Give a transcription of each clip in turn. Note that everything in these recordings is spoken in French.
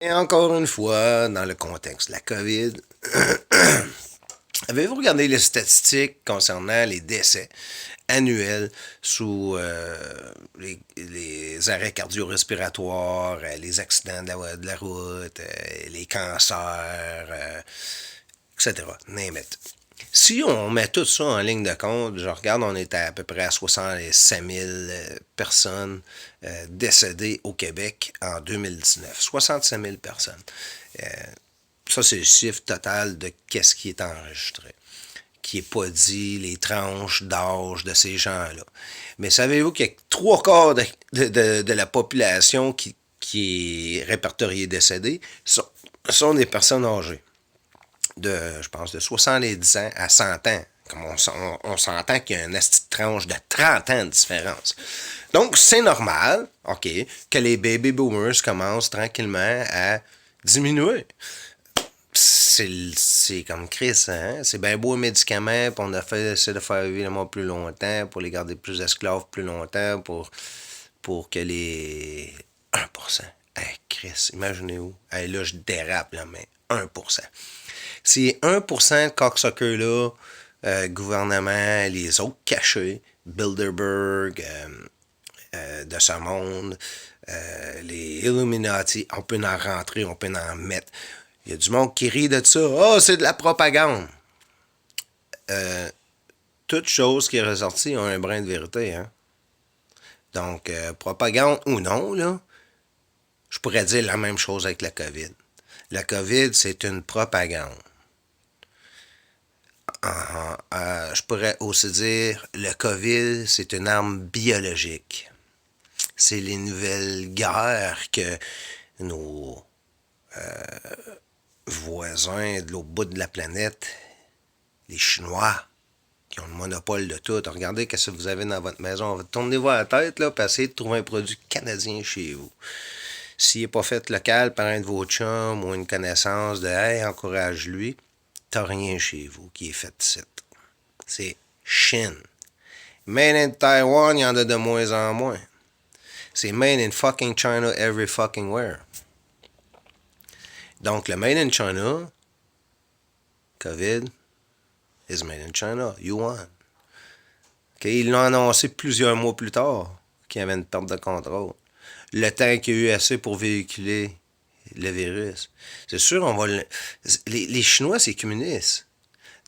Et encore une fois, dans le contexte de la COVID, avez-vous regardé les statistiques concernant les décès annuels sous les arrêts cardio-respiratoires, les accidents de la route, les cancers, etc. Name it. Si on met tout ça en ligne de compte, je regarde, on est à peu près à 65 000 personnes décédées au Québec en 2019. 65 000 personnes. Euh, Ça, c'est le chiffre total de qu'est-ce qui est enregistré, qui n'est pas dit, les tranches d'âge de ces gens-là. Mais savez-vous qu'il y a trois quarts de la population qui est répertoriée décédée sont des personnes âgées je pense, de 70 ans à 100 ans. Comme on s'entend qu'il y a une petite tranche de 30 ans de différence. Donc, c'est normal, OK, que les baby boomers commencent tranquillement à diminuer. C'est comme Chris, hein? C'est bien beau les médicaments, puis on a essayé de faire vivre les morts plus longtemps, pour les garder plus esclaves plus longtemps, pour que les 1%. Hey, Chris, imaginez-vous. Hey, là, je dérape, là, mais 1%. Ces 1% de cocksuckers-là, gouvernement, les autres cachés, Bilderberg, de ce monde, les Illuminati, on peut en rentrer, on peut en mettre. Il y a du monde qui rit de ça. Oh, c'est de la propagande. Toute chose qui est ressortie a un brin de vérité. Hein? Donc, propagande ou non, là, je pourrais dire la même chose avec la COVID. La COVID, c'est une propagande. Je pourrais aussi dire le COVID, c'est une arme biologique. C'est les nouvelles guerres que nos voisins de l'autre bout de la planète, les Chinois, qui ont le monopole de tout. Regardez ce que vous avez dans votre maison. Tournez-vous à la tête, là, puis essayez de trouver un produit canadien chez vous. S'il n'est pas fait local par un de vos chums ou une connaissance de hey, encourage-lui, t'as rien chez vous qui est fait ici. C'est Chine. Made in Taiwan, il y en a de moins en moins. C'est made in fucking China every fucking where. Donc, le made in China, COVID, is made in China. Yuan. Okay, ils l'ont annoncé plusieurs mois plus tard qu'il y avait une perte de contrôle. Le temps qu'il y a eu assez pour véhiculer le virus. C'est sûr, on va les Chinois, c'est communiste.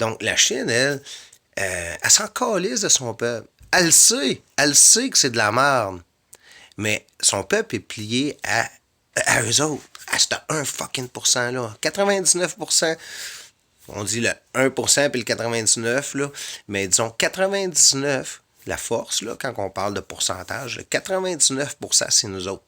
Donc, la Chine, elle s'en calisse de son peuple. Elle sait que c'est de la merde. Mais son peuple est plié à eux autres, à ce 1 fucking pourcent là. 99%, on dit le 1% puis le 99%, là, mais disons 99%, la force, là, quand on parle de pourcentage, le 99%, c'est nous autres.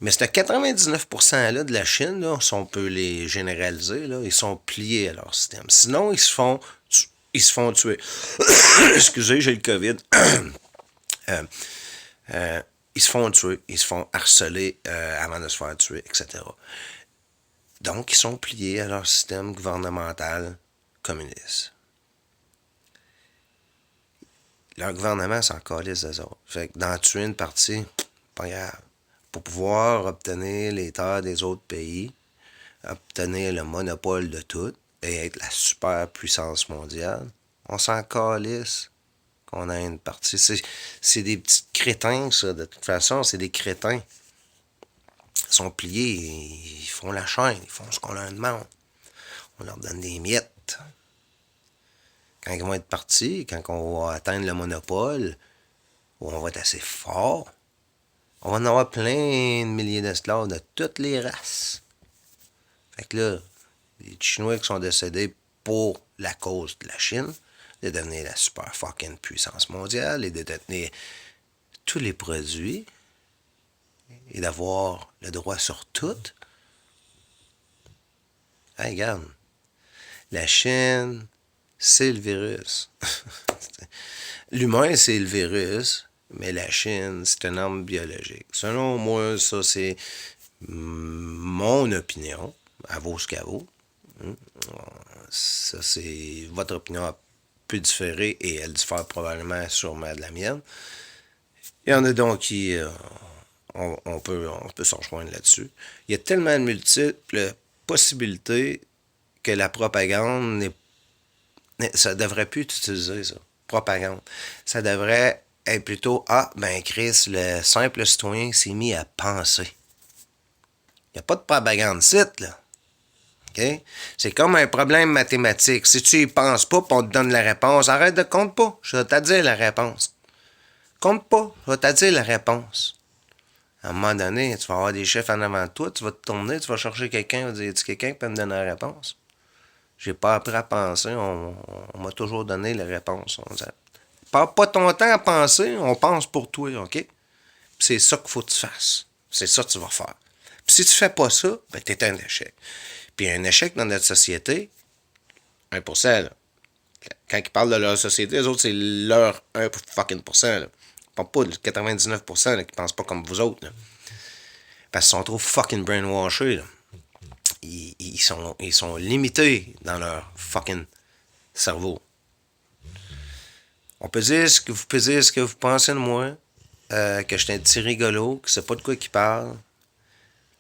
Mais ce 99%-là de la Chine, là, si on peut les généraliser, là, ils sont pliés à leur système. Sinon, ils se font tuer. Excusez, j'ai le COVID. Ils se font tuer, ils se font harceler avant de se faire tuer, etc. Donc, ils sont pliés à leur système gouvernemental communiste. Leur gouvernement s'en calisse des autres. Fait que d'en tuer une partie, pas grave. Pour pouvoir obtenir les terres des autres pays, obtenir le monopole de tout et être la super puissance mondiale, on s'en calisse qu'on a une partie. C'est des petits crétins, ça. De toute façon, c'est des crétins. Ils sont pliés, ils font la chaîne, ils font ce qu'on leur demande. On leur donne des miettes. Quand ils vont être partis, quand on va atteindre le monopole, où on va être assez fort, on va en avoir plein de milliers d'esclaves de toutes les races. Fait que là, les Chinois qui sont décédés pour la cause de la Chine, de devenir la super fucking puissance mondiale et de détenir tous les produits et d'avoir le droit sur tout. Hey, regarde, la Chine, c'est le virus. L'humain, c'est le virus, mais la Chine, c'est une arme biologique. Selon moi, ça, c'est mon opinion. Elle vaut ce qu'elle vaut. Ça, c'est votre opinion peut différer et elle diffère probablement sûrement de la mienne. Il y en a donc qui on peut s'en rejoindre là-dessus. Il y a tellement de multiples possibilités que la propagande ça devrait plus être utilisé, ça. Propagande. Ça devrait être plutôt, ben Chris, le simple citoyen s'est mis à penser. Il n'y a pas de propagande site, là. OK? C'est comme un problème mathématique. Si tu y penses pas, on te donne la réponse. Arrête de compte pas. Je vais te dire la réponse. Compte pas. Je vais te dire la réponse. À un moment donné, tu vas avoir des chefs en avant de toi, tu vas te tourner, tu vas chercher quelqu'un, tu vas dire, y a quelqu'un qui peut me donner la réponse? J'ai pas appris à penser, on m'a toujours donné la réponse. Perds pas ton temps à penser, on pense pour toi, OK? Puis c'est ça qu'il faut que tu fasses. C'est ça que tu vas faire. Puis si tu fais pas ça, ben t'es un échec. Puis un échec dans notre société, 1%, là. Quand ils parlent de leur société, les autres, c'est leur 1 fucking %, là. Ils parlent pas de 99% là, qui pensent pas comme vous autres, là. Parce qu'ils sont trop fucking brainwashés, là. Ils sont limités dans leur fucking cerveau. On peut dire ce que vous pouvez dire, ce que vous pensez de moi, que je suis un petit rigolo, que c'est pas de quoi qui parle,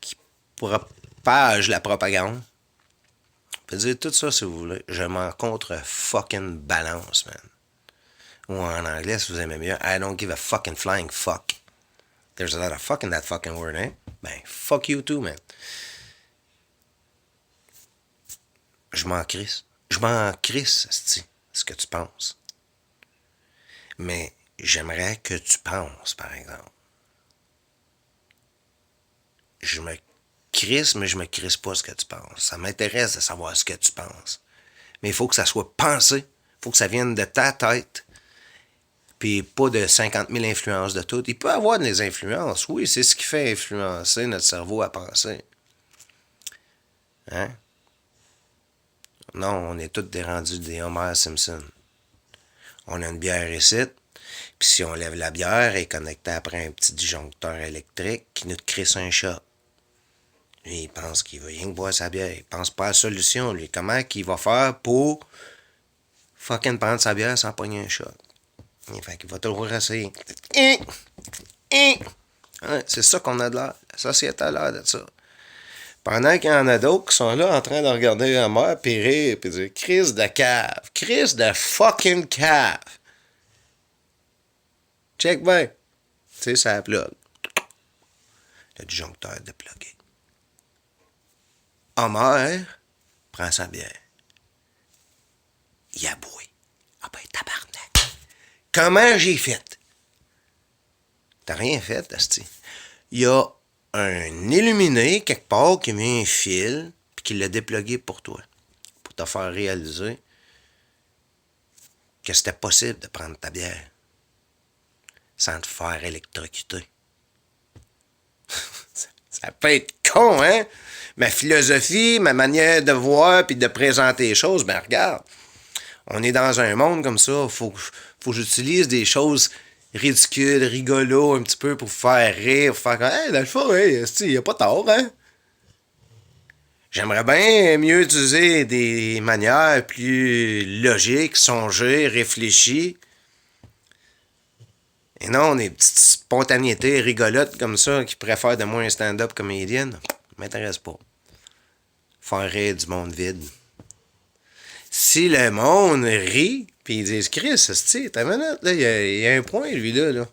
qui propage la propagande. On peut dire tout ça si vous voulez. Je m'en contre fucking balance, man. Ou en anglais, si vous aimez mieux, I don't give a fucking flying fuck. There's a lot of fuck in that fucking word, hein? Ben, fuck you too, man. Je m'en crisse. Je m'en crisse, ce que tu penses. Mais j'aimerais que tu penses, par exemple. Je me crisse, mais je me crisse pas ce que tu penses. Ça m'intéresse de savoir ce que tu penses. Mais il faut que ça soit pensé. Il faut que ça vienne de ta tête. Puis pas de 50 000 influences de tout. Il peut y avoir des influences. Oui, c'est ce qui fait influencer notre cerveau à penser. Hein? Non, on est tous des rendus des Homer Simpson. On a une bière ici, puis si on lève la bière, elle est connectée après un petit disjoncteur électrique qui nous crisse un shot. Lui, il pense qu'il veut rien que boire sa bière. Il pense pas à la solution, lui. Comment qu'il va faire pour fucking prendre sa bière sans pogner un shot? Fait qu'il va toujours essayer. Ouais, c'est ça qu'on a de l'air. La société a l'air de ça. Pendant qu'il y en a d'autres qui sont là en train de regarder la mer puis rire puis dire crise de cave. Crise de fucking cave. Check bien. Tu sais, ça plug. Le disjoncteur de plugger. Homer prend sa bière. Il a boué. Ah ben tabarnak. Comment j'ai fait? T'as rien fait, asti. Il y a un illuminé quelque part qui met un fil puis qui l'a déplugué pour toi. Pour te faire réaliser que c'était possible de prendre ta bière sans te faire électrocuter. Ça peut être con, hein? Ma philosophie, ma manière de voir puis de présenter les choses, ben regarde, on est dans un monde comme ça, faut que j'utilise des choses ridicules, rigolos un petit peu pour faire rire, pour faire comme, hey, dans le fond, hey, il n'y a pas tort, hein? J'aimerais bien mieux utiliser des manières plus logiques, songées, réfléchies. Et non, des petites spontanéités rigolotes comme ça qui préfèrent de moi un stand-up comédienne. M'intéresse pas. Faire rire du monde vide. Si le monde rit, puis ils disent Chris, t'as une minute, là, il y a un point, lui, là.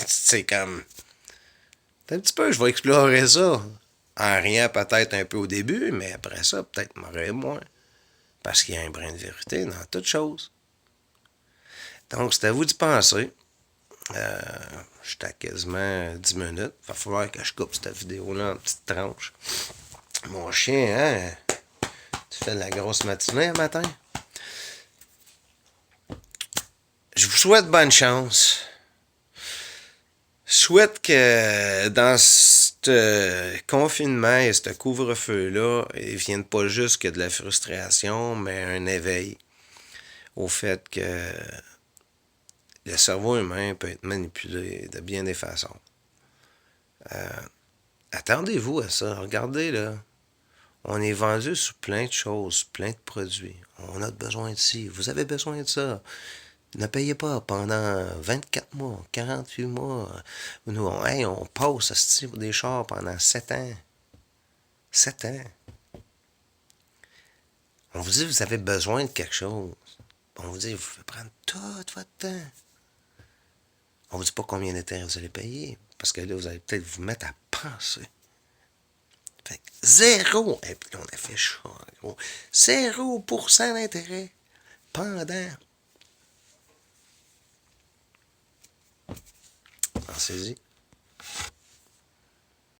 C'est comme. Un petit peu, je vais explorer ça. En riant peut-être un peu au début, mais après ça, peut-être m'aurait moins. Parce qu'il y a un brin de vérité dans toute chose. Donc, c'est à vous d'y penser. J'étais à quasiment 10 minutes. Il va falloir que je coupe cette vidéo-là en petites tranches. Mon chien, hein? Tu fais de la grosse matinée le matin? Je vous souhaite bonne chance. Je souhaite que dans ce confinement et ce couvre-feu-là, il ne vienne pas juste que de la frustration, mais un éveil au fait que le cerveau humain peut être manipulé de bien des façons. Attendez-vous à ça. Regardez, là. On est vendu sous plein de choses, plein de produits. On a besoin de ci. Vous avez besoin de ça. Ne payez pas pendant 24 mois, 48 mois. Nous, on passe asti, pour des chars pendant 7 ans. 7 ans. On vous dit, vous avez besoin de quelque chose. On vous dit, vous pouvez prendre tout votre temps. On vous dit pas combien de temps vous allez payer. Parce que là, vous allez peut-être vous mettre à penser. Fait que zéro. Et puis on a fait ça, gros. 0% d'intérêt. Pendant. Pensez-y.